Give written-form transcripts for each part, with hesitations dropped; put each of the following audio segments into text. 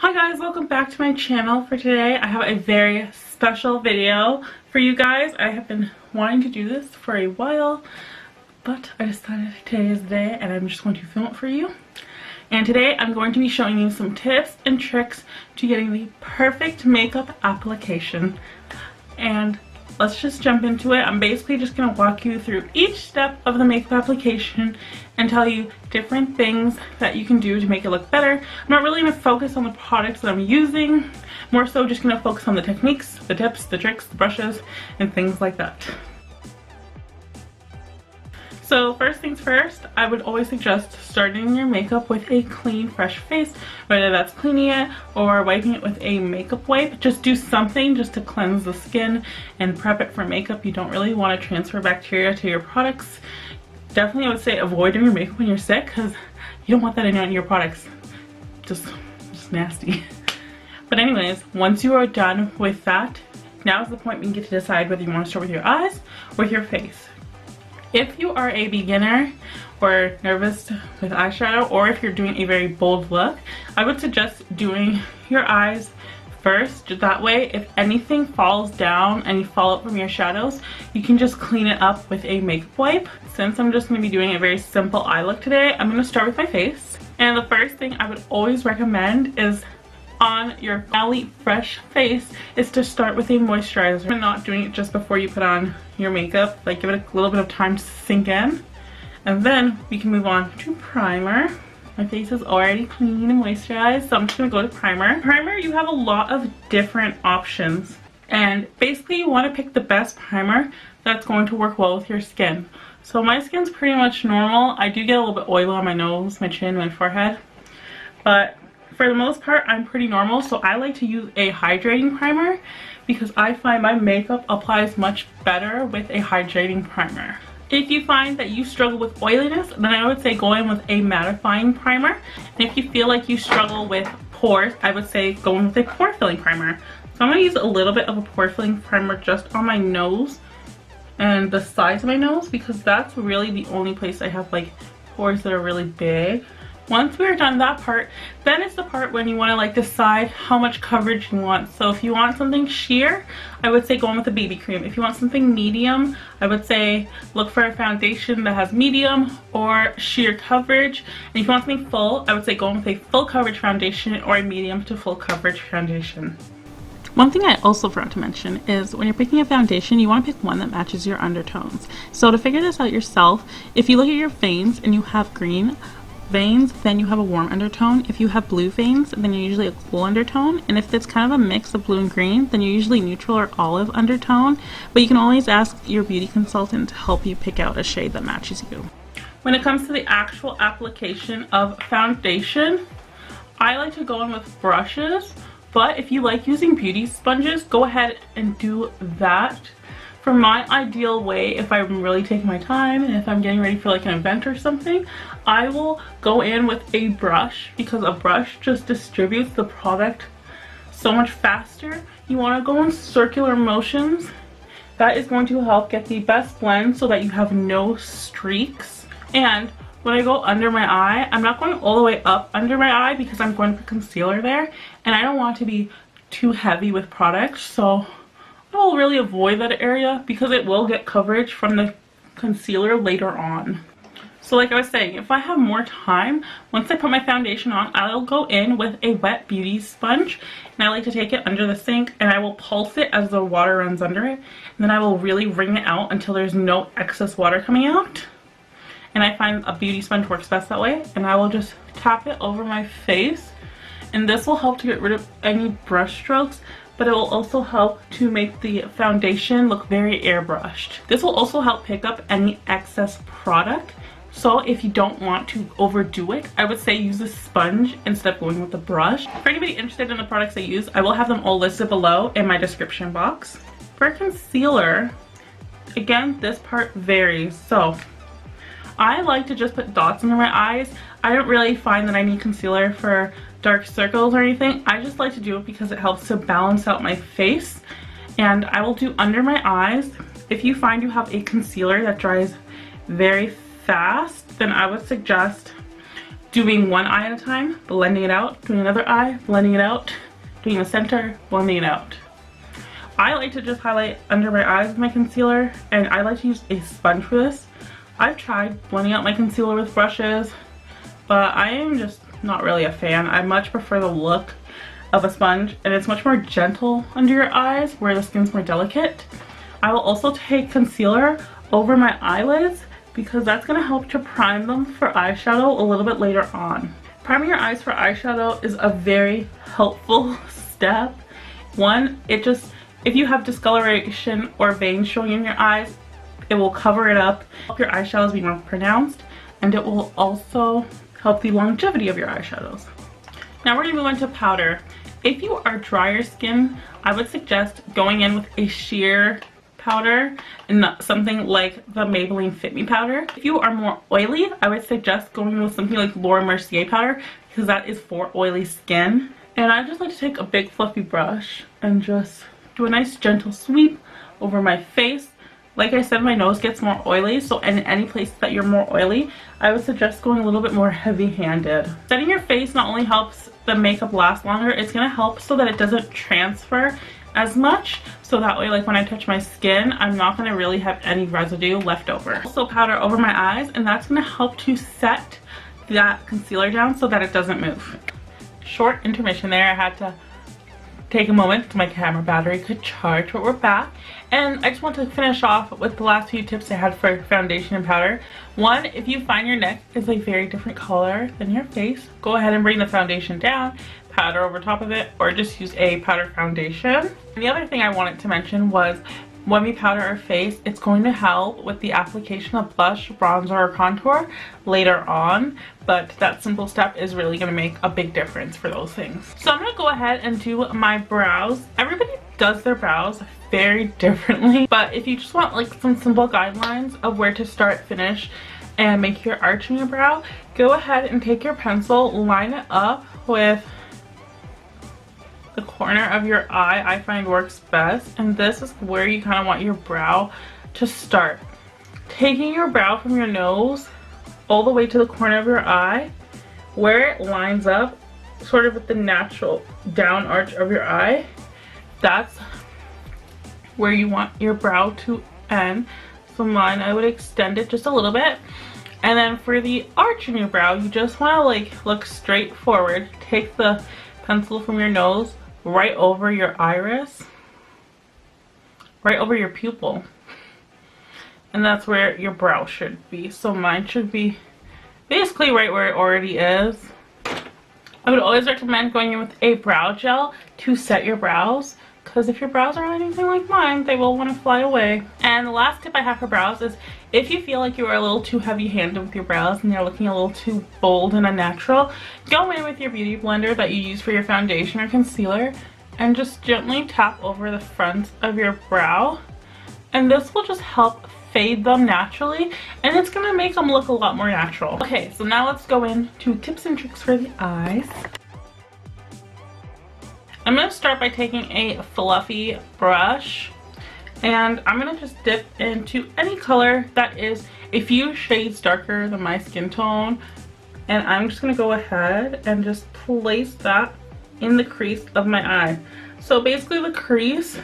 Hi guys, welcome back to my channel. For today I have a very special video for you guys. I have been wanting to do this for a while, but I decided today is the day and I'm just going to film it for you. And today I'm going to be showing you some tips and tricks to getting the perfect makeup application. And let's just jump into it. I'm basically just going to walk you through each step of the makeup application and tell you different things that you can do to make it look better. I'm not really going to focus on the products that I'm using, more so just going to focus on the techniques, the tips, the tricks, the brushes, and things like that. So first things first, I would always suggest starting your makeup with a clean, fresh face, whether that's cleaning it or wiping it with a makeup wipe. Just do something just to cleanse the skin and prep it for makeup. You don't really want to transfer bacteria to your products. Definitely I would say avoid doing your makeup when you're sick because you don't want that in your products. Just nasty. But anyways, once you are done with that, now is the point when you get to decide whether you want to start with your eyes or with your face. If you are a beginner or nervous with eyeshadow, or if you're doing a very bold look, I would suggest doing your eyes first. That way, if anything falls down and you fall out from your shadows, you can just clean it up with a makeup wipe. Since I'm just going to be doing a very simple eye look today, I'm going to start with my face. And the first thing I would always recommend is on your finally fresh face is to start with a moisturizer. We're not doing it just before you put on your makeup. Like, give it a little bit of time to sink in, and then we can move on to primer. My face is already clean and moisturized, so I'm just gonna go to primer. Primer, you have a lot of different options, and basically you want to pick the best primer that's going to work well with your skin. So my skin's pretty much normal. I do get a little bit oily on my nose, my chin, my forehead, but for the most part, I'm pretty normal, so I like to use a hydrating primer because I find my makeup applies much better with a hydrating primer. If you find that you struggle with oiliness, then I would say go in with a mattifying primer. And if you feel like you struggle with pores, I would say go in with a pore filling primer. So I'm going to use a little bit of a pore filling primer just on my nose and the sides of my nose because that's really the only place I have like pores that are really big. Once we're done that part, then it's the part when you want to like decide how much coverage you want. So if you want something sheer, I would say go in with a BB cream. If you want something medium, I would say look for a foundation that has medium or sheer coverage. And if you want something full, I would say go in with a full coverage foundation or a medium to full coverage foundation. One thing I also forgot to mention is when you're picking a foundation, you want to pick one that matches your undertones. So to figure this out yourself, if you look at your veins and you have green veins, then you have a warm undertone. If you have blue veins, then you're usually a cool undertone. And if it's kind of a mix of blue and green, then you're usually neutral or olive undertone. But you can always ask your beauty consultant to help you pick out a shade that matches you. When it comes to the actual application of foundation, I like to go in with brushes, but if you like using beauty sponges, go ahead and do that. For my ideal way, if I'm really taking my time and if I'm getting ready for like an event or something, I will go in with a brush because a brush just distributes the product so much faster. You want to go in circular motions. That is going to help get the best blend so that you have no streaks. And when I go under my eye, I'm not going all the way up under my eye because I'm going to put concealer there and I don't want to be too heavy with product, so I will really avoid that area because it will get coverage from the concealer later on. So like I was saying, if I have more time, once I put my foundation on, I'll go in with a wet beauty sponge and I like to take it under the sink and I will pulse it as the water runs under it, and then I will really wring it out until there's no excess water coming out. And I find a beauty sponge works best that way, and I will just tap it over my face, and this will help to get rid of any brush strokes, but it will also help to make the foundation look very airbrushed. This will also help pick up any excess product. So if you don't want to overdo it, I would say use a sponge instead of going with the brush. For anybody interested in the products I use, I will have them all listed below in my description box. For concealer, again, this part varies. So I like to just put dots under my eyes. I don't really find that I need concealer for dark circles or anything. I just like to do it because it helps to balance out my face. And I will do under my eyes. If you find you have a concealer that dries very fast, then I would suggest doing one eye at a time, blending it out, doing another eye, blending it out, doing the center, blending it out. I like to just highlight under my eyes with my concealer, and I like to use a sponge for this. I've tried blending out my concealer with brushes, but I am just not really a fan. I much prefer the look of a sponge, and it's much more gentle under your eyes where the skin's more delicate. I will also take concealer over my eyelids because that's going to help to prime them for eyeshadow a little bit later on. Priming your eyes for eyeshadow is a very helpful step. One, if you have discoloration or veins showing in your eyes, it will cover it up, help your eyeshadows be more pronounced, and it will also help the longevity of your eyeshadows. Now we're going to move on to powder. If you are drier skin, I would suggest going in with a sheer powder and not something like the Maybelline Fit Me powder. If you are more oily, I would suggest going with something like Laura Mercier powder because that is for oily skin. And I just like to take a big fluffy brush and just do a nice gentle sweep over my face. Like I said, my nose gets more oily, so in any place that you're more oily, I would suggest going a little bit more heavy-handed. Setting your face not only helps the makeup last longer, it's going to help so that it doesn't transfer as much, so that way like when I touch my skin, I'm not going to really have any residue left over. Also powder over my eyes, and that's going to help to set that concealer down so that it doesn't move. Short intermission there. I had to take a moment so my camera battery could charge, but we're back. And I just want to finish off with the last few tips I had for foundation and powder. One, if you find your neck is a very different color than your face, go ahead and bring the foundation down, powder over top of it, or just use a powder foundation. And the other thing I wanted to mention was when we powder our face, it's going to help with the application of blush, bronzer, or contour later on, but that simple step is really going to make a big difference for those things. So I'm going to go ahead and do my brows. Everybody does their brows very differently, but if you just want like some simple guidelines of where to start, finish, and make your arch in your brow, go ahead and take your pencil, line it up with the corner of your eye. I find works best, and this is where you kind of want your brow to start. Taking your brow from your nose all the way to the corner of your eye, where it lines up sort of with the natural down arch of your eye, that's where you want your brow to end. So mine, I would extend it just a little bit, and then for the arch in your brow, you just want to like look straight forward. Take the pencil from your nose right over your iris, right over your pupil, and that's where your brow should be. So mine should be basically right where it already is. I would always recommend going in with a brow gel to set your brows, because if your brows are anything like mine, they will want to fly away. And the last tip I have for brows is if you feel like you are a little too heavy-handed with your brows and they're looking a little too bold and unnatural, go in with your beauty blender that you use for your foundation or concealer and just gently tap over the front of your brow, and this will just help fade them naturally, and it's going to make them look a lot more natural. Okay, so now let's go into tips and tricks for the eyes. I'm going to start by taking a fluffy brush, and I'm going to just dip into any color that is a few shades darker than my skin tone, and I'm just going to go ahead and just place that in the crease of my eye. So basically the crease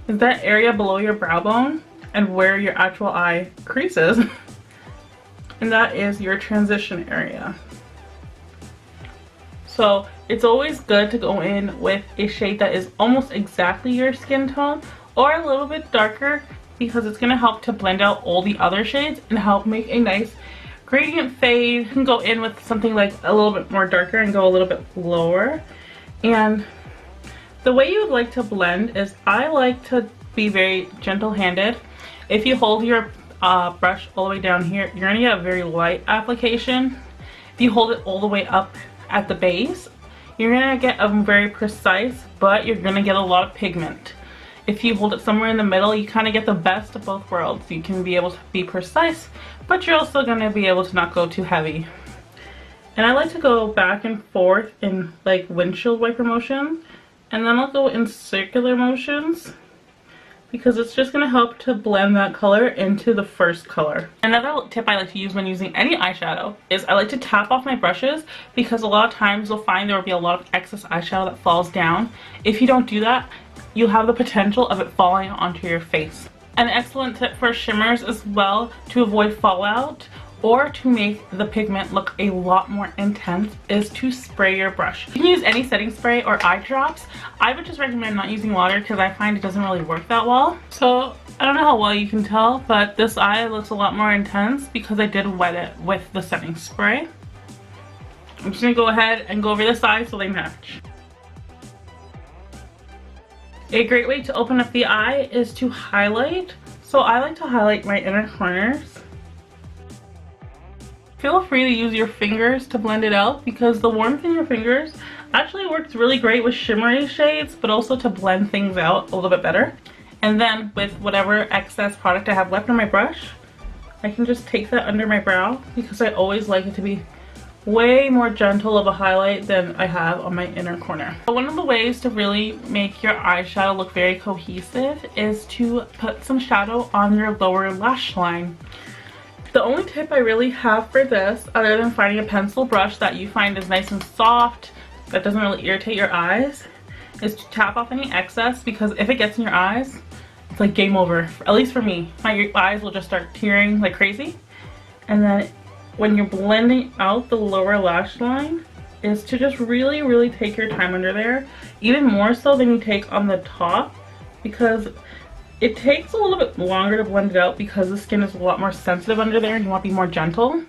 is that area below your brow bone and where your actual eye crease is, and that is your transition area. So it's always good to go in with a shade that is almost exactly your skin tone or a little bit darker, because it's going to help to blend out all the other shades and help make a nice gradient fade. You can go in with something like a little bit more darker and go a little bit lower. And the way you would like to blend is, I like to be very gentle-handed. If you hold your brush all the way down here, you're going to get a very light application. If you hold it all the way up at the base, you're going to get a very precise, but you're going to get a lot of pigment. If you hold it somewhere in the middle, you kind of get the best of both worlds. You can be able to be precise, but you're also going to be able to not go too heavy. And I like to go back and forth in like windshield wiper motion, and then I'll go in circular motions, because it's just going to help to blend that color into the first color. Another tip I like to use when using any eyeshadow is I like to tap off my brushes, because a lot of times you'll find there will be a lot of excess eyeshadow that falls down. If you don't do that, you'll have the potential of it falling onto your face. An excellent tip for shimmers as well, to avoid fallout or to make the pigment look a lot more intense, is to spray your brush. You can use any setting spray or eye drops. I would just recommend not using water because I find it doesn't really work that well. So I don't know how well you can tell, but this eye looks a lot more intense because I did wet it with the setting spray. I'm just gonna go ahead and go over this eye so they match. A great way to open up the eye is to highlight. So I like to highlight my inner corners. Feel free to use your fingers to blend it out, because the warmth in your fingers actually works really great with shimmery shades, but also to blend things out a little bit better. And then with whatever excess product I have left on my brush, I can just take that under my brow, because I always like it to be way more gentle of a highlight than I have on my inner corner. One of the ways to really make your eyeshadow look very cohesive is to put some shadow on your lower lash line. The only tip I really have for this, other than finding a pencil brush that you find is nice and soft, that doesn't really irritate your eyes, is to tap off any excess, because if it gets in your eyes, it's like game over. At least for me, my eyes will just start tearing like crazy. And then when you're blending out the lower lash line, is to just really take your time under there, even more so than you take on the top, because it takes a little bit longer to blend it out because the skin is a lot more sensitive under there and you want to be more gentle.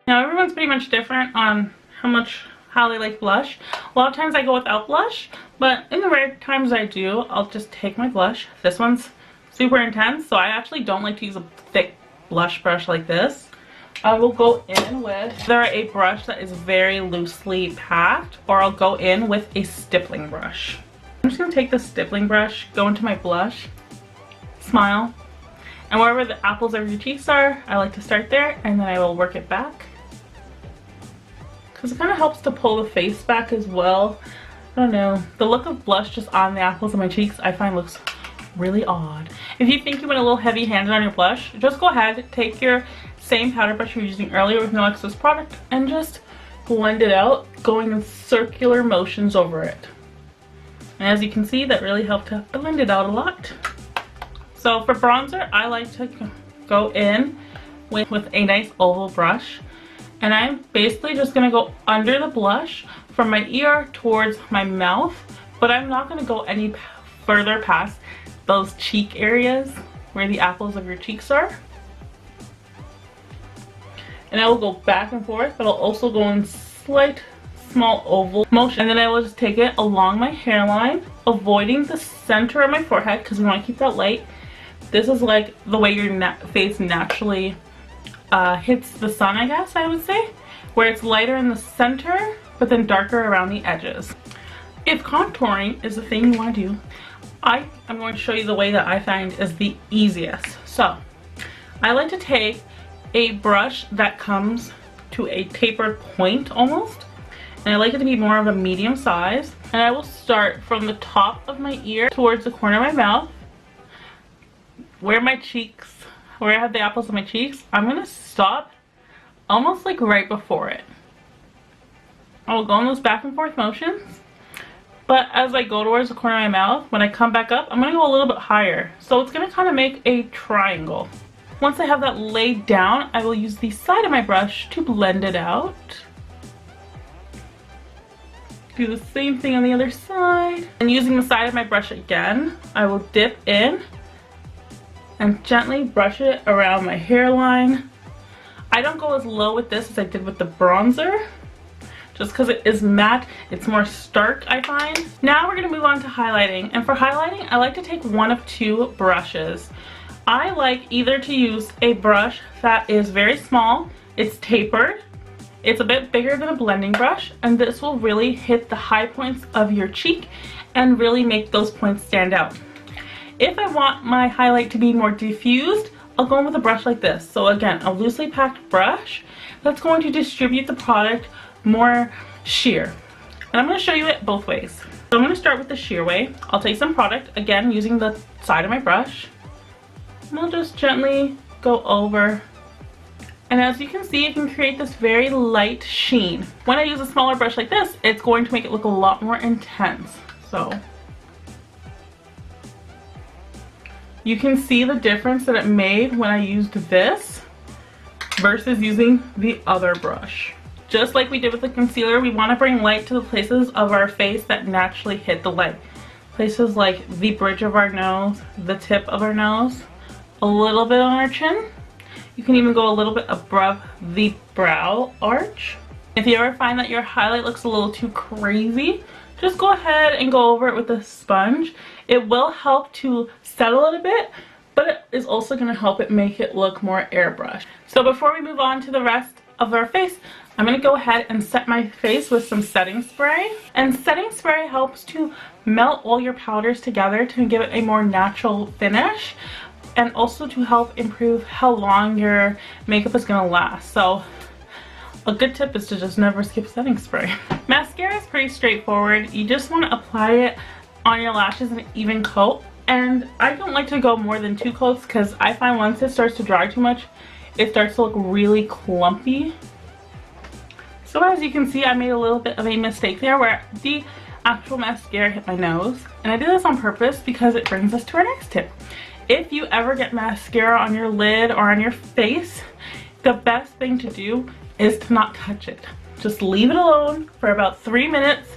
Now everyone's pretty much different on how they like blush. A lot of times I go without blush, but in the rare times I do, I'll just take my blush. This one's super intense, so I actually don't like to use a thick blush brush like this. I will go in with either a brush that is very loosely packed, or I'll go in with a stippling brush. I'm just going to take the stippling brush, go into my blush, smile, and wherever the apples of your cheeks are, I like to start there, and then I will work it back, because it kind of helps to pull the face back as well. I don't know, the look of blush just on the apples of my cheeks I find looks really odd. If you think you went a little heavy-handed on your blush, just go ahead, take your same powder brush you were using earlier with no excess product and just blend it out, going in circular motions over it. And as you can see, that really helped to blend it out a lot. So for bronzer, I like to go in with a nice oval brush, and I'm basically just going to go under the blush from my ear towards my mouth, but I'm not going to go any further past those cheek areas where the apples of your cheeks are. And I will go back and forth, but I'll also go in slight small oval motion, and then I will just take it along my hairline, avoiding the center of my forehead because we want to keep that light. This is like the way your face naturally hits the sun, I guess I would say, where it's lighter in the center but then darker around the edges. If contouring is the thing you want to do, I'm going to show you the way that I find is the easiest. So I like to take a brush that comes to a tapered point almost, and I like it to be more of a medium size, and I will start from the top of my ear towards the corner of my mouth, where my cheeks, where I have the apples of my cheeks. I'm going to stop almost like right before it. I will go in those back and forth motions, but as I go towards the corner of my mouth, when I come back up, I'm going to go a little bit higher. So it's going to kind of make a triangle. Once I have that laid down, I will use the side of my brush to blend it out. Do the same thing on the other side. And using the side of my brush again, I will dip in and gently brush it around my hairline. I don't go as low with this as I did with the bronzer, just because it is matte, it's more stark, I find. Now we're going to move on to highlighting, and for highlighting I like to take one of two brushes. I like either to use a brush that is very small, it's tapered, it's a bit bigger than a blending brush, and this will really hit the high points of your cheek and really make those points stand out. If I want my highlight to be more diffused, I'll go in with a brush like this. So again, a loosely packed brush that's going to distribute the product more sheer. And I'm going to show you it both ways. So I'm going to start with the sheer way. I'll take some product, again using the side of my brush. And I'll just gently go over. And as you can see, it can create this very light sheen. When I use a smaller brush like this, it's going to make it look a lot more intense. So you can see the difference that it made when I used this versus using the other brush. Just like we did with the concealer, we want to bring light to the places of our face that naturally hit the light. Places like the bridge of our nose, the tip of our nose, a little bit on our chin. You can even go a little bit above the brow arch. If you ever find that your highlight looks a little too crazy, just go ahead and go over it with a sponge. It will help to settle it a bit, but it is also going to help it make it look more airbrushed. So before we move on to the rest of our face, I'm going to go ahead and set my face with some setting spray. And setting spray helps to melt all your powders together to give it a more natural finish, and also to help improve how long your makeup is going to last. So a good tip is to just never skip setting spray. Mascara is pretty straightforward. You just want to apply it on your lashes in an even coat. And I don't like to go more than 2 coats because I find once it starts to dry too much, it starts to look really clumpy. So as you can see, I made a little bit of a mistake there where the actual mascara hit my nose. And I did this on purpose because it brings us to our next tip. If you ever get mascara on your lid or on your face, the best thing to do is to not touch it. Just leave it alone for about 3 minutes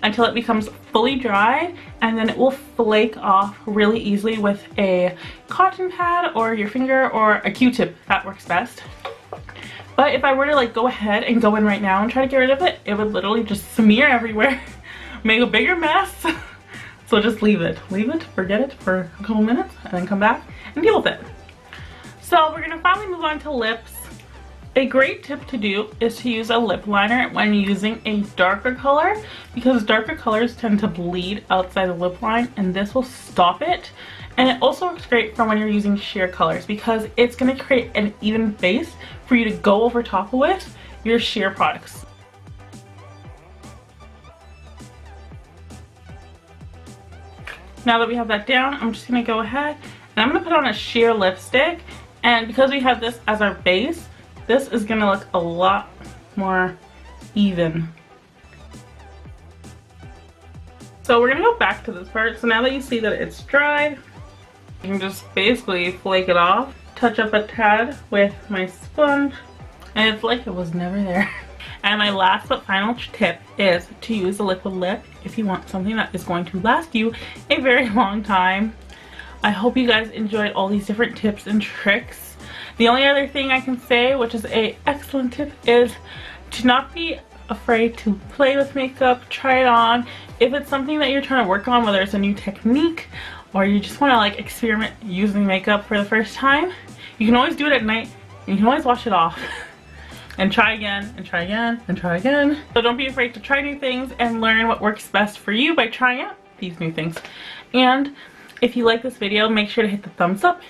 until it becomes fully dry, and then it will flake off really easily with a cotton pad or your finger or a Q-tip. That works best. But if I were to like go ahead and go in right now and try to get rid of it, it would literally just smear everywhere, make a bigger mess. So just leave it, forget it for a couple minutes, and then come back and deal with it. So we're gonna finally move on to lips. A great tip to do is to use a lip liner when using a darker color, because darker colors tend to bleed outside the lip line, and this will stop it. And it also works great for when you're using sheer colors, because it's going to create an even base for you to go over top with your sheer products. Now that we have that down, I'm just going to go ahead and I'm going to put on a sheer lipstick, and because we have this as our base, this is going to look a lot more even. So we're going to go back to this part. So now that you see that it's dried, you can just basically flake it off, touch up a tad with my sponge, and it's like it was never there. And my last but final tip is to use a liquid lip if you want something that is going to last you a very long time. I hope you guys enjoyed all these different tips and tricks. The only other thing I can say, which is an excellent tip, is to not be afraid to play with makeup, try it on. If it's something that you're trying to work on, whether it's a new technique or you just want to like experiment using makeup for the first time, you can always do it at night and you can always wash it off and try again and try again and try again. So don't be afraid to try new things and learn what works best for you by trying out these new things. And if you like this video, make sure to hit the thumbs up.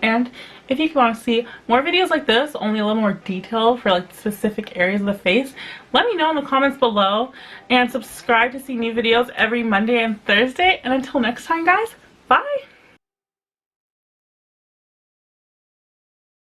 And if you want to see more videos like this, only a little more detail for like specific areas of the face, let me know in the comments below, and subscribe to see new videos every Monday and Thursday. And until next time guys, bye!